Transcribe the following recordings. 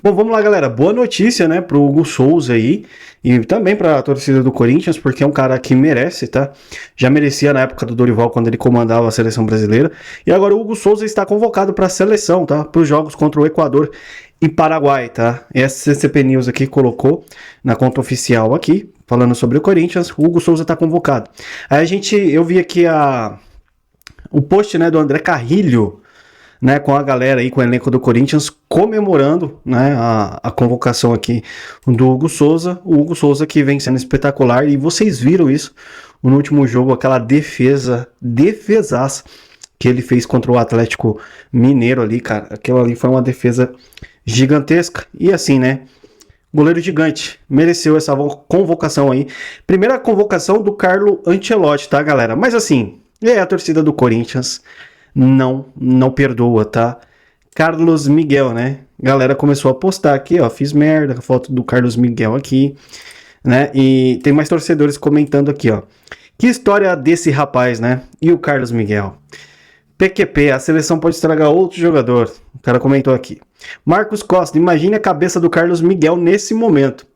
Bom, vamos lá, galera. Boa notícia, né, pro Hugo Souza aí e também pra torcida do Corinthians, porque é um cara que merece, tá? Já merecia na época do Dorival, quando ele comandava a seleção brasileira. E agora o Hugo Souza está convocado para a seleção, tá? Para os jogos contra o Equador e Paraguai, tá? Essa CCP News aqui colocou na conta oficial aqui, falando sobre o Corinthians. O Hugo Souza está convocado. Aí eu vi aqui o post, né, do André Carrilho, né, com a galera aí, com o elenco do Corinthians, comemorando, né, a convocação aqui do Hugo Souza. O Hugo Souza que vem sendo espetacular, e vocês viram isso no último jogo, aquela defesaça que ele fez contra o Atlético Mineiro ali, cara. Aquilo ali foi uma defesa gigantesca, e assim, né, goleiro gigante, mereceu essa convocação aí. Primeira convocação do Carlo Ancelotti, tá, galera? Mas assim, a torcida do Corinthians não perdoa, tá? Carlos Miguel, né? Galera começou a postar aqui, ó, fiz merda, foto do Carlos Miguel aqui, né? E tem mais torcedores comentando aqui, ó. Que história desse rapaz, né? E o Carlos Miguel? PQP, a seleção pode estragar outro jogador. O cara comentou aqui. Marcos Costa, imagine a cabeça do Carlos Miguel nesse momento.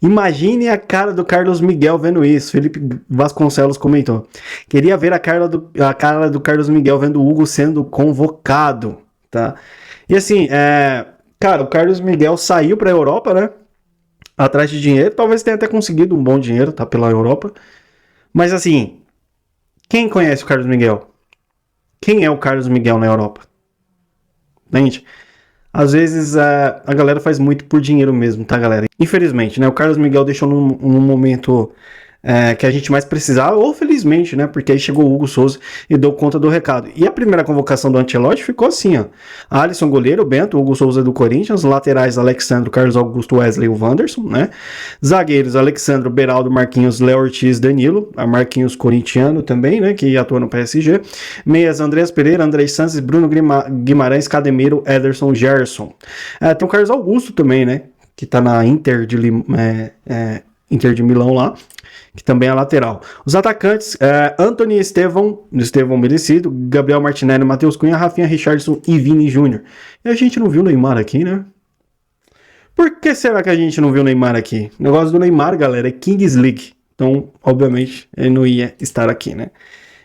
Imagine a cara do Carlos Miguel vendo isso. Felipe Vasconcelos comentou. Queria ver a cara do Carlos Miguel vendo o Hugo sendo convocado, tá? E assim, cara, o Carlos Miguel saiu para a Europa, né? Atrás de dinheiro. Talvez tenha até conseguido um bom dinheiro, tá? Pela Europa. Mas assim, quem conhece o Carlos Miguel? Quem é o Carlos Miguel na Europa? Entende? Às vezes a galera faz muito por dinheiro mesmo, tá, galera? Infelizmente, né? O Carlos Miguel deixou num momento que a gente mais precisava, ou felizmente, né? Porque aí chegou o Hugo Souza e deu conta do recado. E a primeira convocação do Ancelotti ficou assim, ó. Alisson, goleiro, Bento, Hugo Souza do Corinthians, laterais, Alexandre, Carlos Augusto, Wesley e o Wanderson, né? Zagueiros, Alexandre, Beraldo, Marquinhos, Léo Ortiz, Danilo, a Marquinhos corintiano também, né? Que atua no PSG. Meias, Andreas Pereira, André Santos, Bruno Guimarães, Cademiro, Ederson, Gerson. Tem o Carlos Augusto também, né? Que tá na Inter de Milão lá, que também é lateral. Os atacantes, Antony Estevão merecido, Gabriel Martinelli, Matheus Cunha, Rafinha, Richardson e Vini Júnior. E a gente não viu o Neymar aqui, né? Por que será que a gente não viu o Neymar aqui? O negócio do Neymar, galera, é Kings League. Então, obviamente, ele não ia estar aqui, né?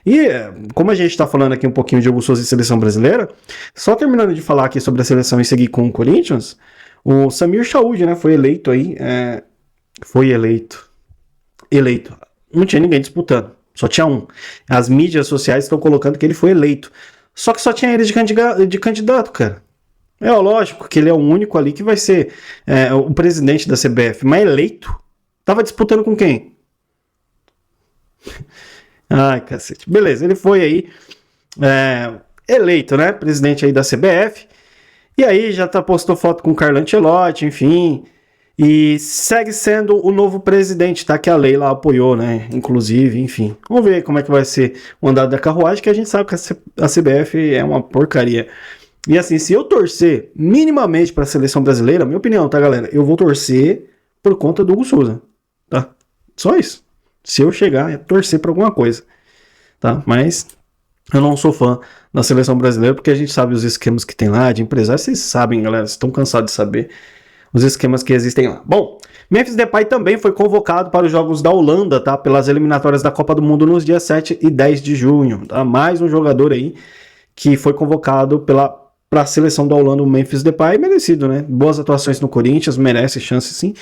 E como a gente está falando aqui um pouquinho de Hugo Souza e seleção brasileira, só terminando de falar aqui sobre a seleção e seguir com o Corinthians, o Samir Chaud, né, foi eleito aí, eleito. Não tinha ninguém disputando, só tinha um. As mídias sociais estão colocando que ele foi eleito. Só que só tinha ele de candidato, cara. É lógico que ele é o único ali que vai ser o presidente da CBF, mas eleito? Tava disputando com quem? Ai, cacete. Beleza, ele foi aí eleito, né? Presidente aí da CBF. E aí já postou foto com o Carlo Ancelotti, enfim. E segue sendo o novo presidente, tá? Que a Leila apoiou, né? Inclusive, enfim. Vamos ver como é que vai ser o andar da carruagem, que a gente sabe que a CBF é uma porcaria. E assim, se eu torcer minimamente para a seleção brasileira, minha opinião, tá, galera? Eu vou torcer por conta do Hugo Souza, tá? Só isso. Se eu chegar, é torcer para alguma coisa, tá? Mas eu não sou fã da seleção brasileira, porque a gente sabe os esquemas que tem lá de empresário. Vocês sabem, galera, vocês estão cansados de saber os esquemas que existem lá. Bom, Memphis Depay também foi convocado para os Jogos da Holanda, tá? Pelas eliminatórias da Copa do Mundo nos dias 7 e 10 de junho, tá? Mais um jogador aí que foi convocado para a seleção da Holanda, o Memphis Depay, merecido, né? Boas atuações no Corinthians, merece chance sim,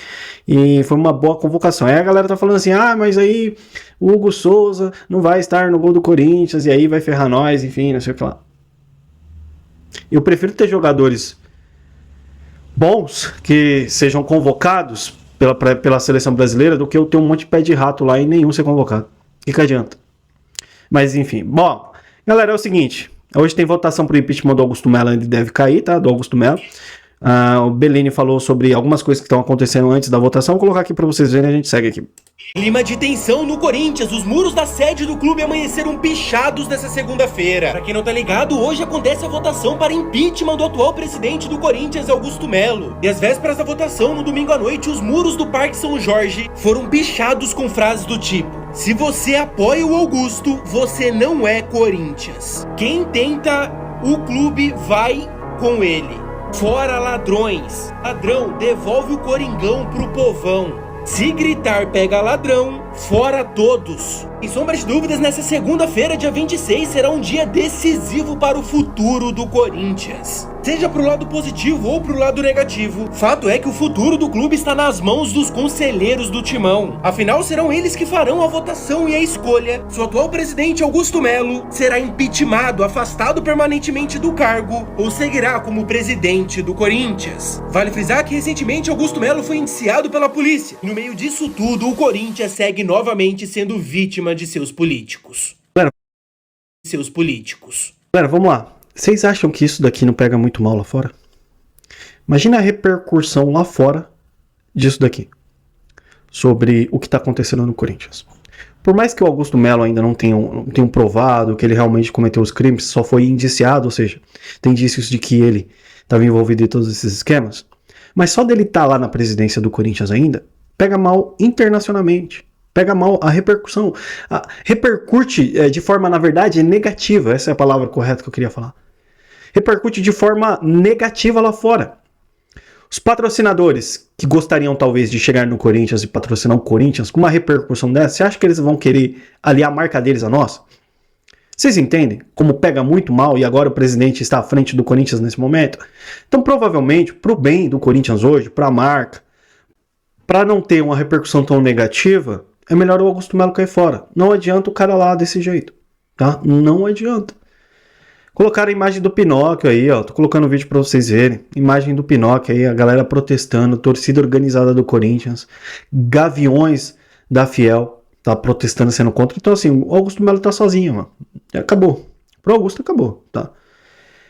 e foi uma boa convocação. Aí a galera tá falando assim, mas aí o Hugo Souza não vai estar no gol do Corinthians, e aí vai ferrar nós, enfim, não sei o que lá. Eu prefiro ter jogadores bons que sejam convocados pela seleção brasileira do que eu ter um monte de pé de rato lá e nenhum ser convocado. O que adianta? Mas enfim, bom, galera, é o seguinte, hoje tem votação pro impeachment do Augusto Melo, ele deve cair, tá? Do Augusto Melo. O Bellini falou sobre algumas coisas que estão acontecendo antes da votação. Vou colocar aqui para vocês verem e a gente segue aqui. Clima de tensão no Corinthians. Os muros da sede do clube amanheceram pichados nessa segunda-feira. Pra quem não tá ligado, hoje acontece a votação para impeachment do atual presidente do Corinthians, Augusto Melo. E às vésperas da votação, no domingo à noite, os muros do Parque São Jorge foram pichados com frases do tipo: se você apoia o Augusto, você não é Corinthians. Quem tenta o clube vai com ele. Fora ladrões. Ladrão, devolve o Coringão pro povão. Se gritar pega ladrão, fora todos. Sem sombra de dúvidas, nessa segunda-feira, dia 26, será um dia decisivo para o futuro do Corinthians. Seja pro lado positivo ou pro lado negativo, fato é que o futuro do clube está nas mãos dos conselheiros do Timão. Afinal, serão eles que farão a votação e a escolha se o atual presidente Augusto Melo será impeachmentado, afastado permanentemente do cargo ou seguirá como presidente do Corinthians. Vale frisar que recentemente Augusto Melo foi indiciado pela polícia. E no meio disso tudo, o Corinthians segue novamente sendo vítima de seus políticos. Galera, vamos lá. Vocês acham que isso daqui não pega muito mal lá fora? Imagina a repercussão lá fora disso daqui. Sobre o que está acontecendo no Corinthians. Por mais que o Augusto Melo ainda não tenha provado que ele realmente cometeu os crimes, só foi indiciado, ou seja, tem indícios de que ele estava envolvido em todos esses esquemas. Mas só dele estar lá na presidência do Corinthians ainda, pega mal internacionalmente. Pega mal a repercussão. Repercute de forma, na verdade, negativa. Essa é a palavra correta que eu queria falar. Repercute de forma negativa lá fora. Os patrocinadores que gostariam talvez de chegar no Corinthians e patrocinar o Corinthians com uma repercussão dessa, você acha que eles vão querer aliar a marca deles à nossa? Vocês entendem como pega muito mal e agora o presidente está à frente do Corinthians nesse momento? Então provavelmente, para o bem do Corinthians hoje, para a marca, para não ter uma repercussão tão negativa, é melhor o Augusto Melo cair fora. Não adianta o cara lá desse jeito, tá? Não adianta. Colocaram a imagem do Pinóquio aí, ó. Tô colocando o vídeo pra vocês verem. Imagem do Pinóquio aí, a galera protestando, torcida organizada do Corinthians, Gaviões da Fiel, tá protestando, sendo contra. Então assim, o Augusto Melo tá sozinho, mano. Acabou. Pro Augusto acabou, tá?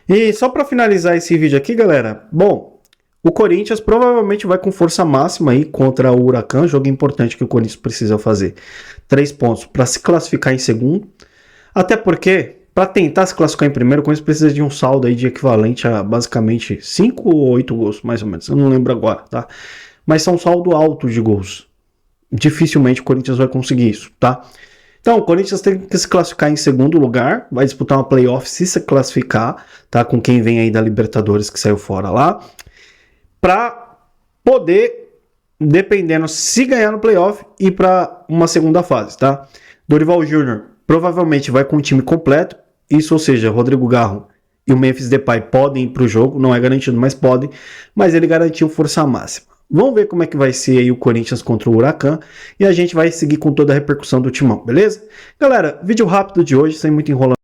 E só pra finalizar esse vídeo aqui, galera, bom, o Corinthians provavelmente vai com força máxima aí contra o Huracan, jogo importante que o Corinthians precisa fazer. 3 pontos para se classificar em segundo, até porque para tentar se classificar em primeiro, o Corinthians precisa de um saldo aí de equivalente a basicamente 5 ou 8 gols, mais ou menos, eu não lembro agora, tá? Mas são um saldo alto de gols. Dificilmente o Corinthians vai conseguir isso, tá? Então, o Corinthians tem que se classificar em segundo lugar, vai disputar uma playoff se classificar, tá? Com quem vem aí da Libertadores que saiu fora lá, para poder, dependendo se ganhar no playoff, ir para uma segunda fase, tá? Dorival Júnior provavelmente vai com o time completo, isso, ou seja, Rodrigo Garro e o Memphis Depay podem ir para o jogo, não é garantido, mas podem, mas ele garantiu força máxima. Vamos ver como é que vai ser aí o Corinthians contra o Huracan e a gente vai seguir com toda a repercussão do Timão, beleza? Galera, vídeo rápido de hoje, sem muito enrolamento.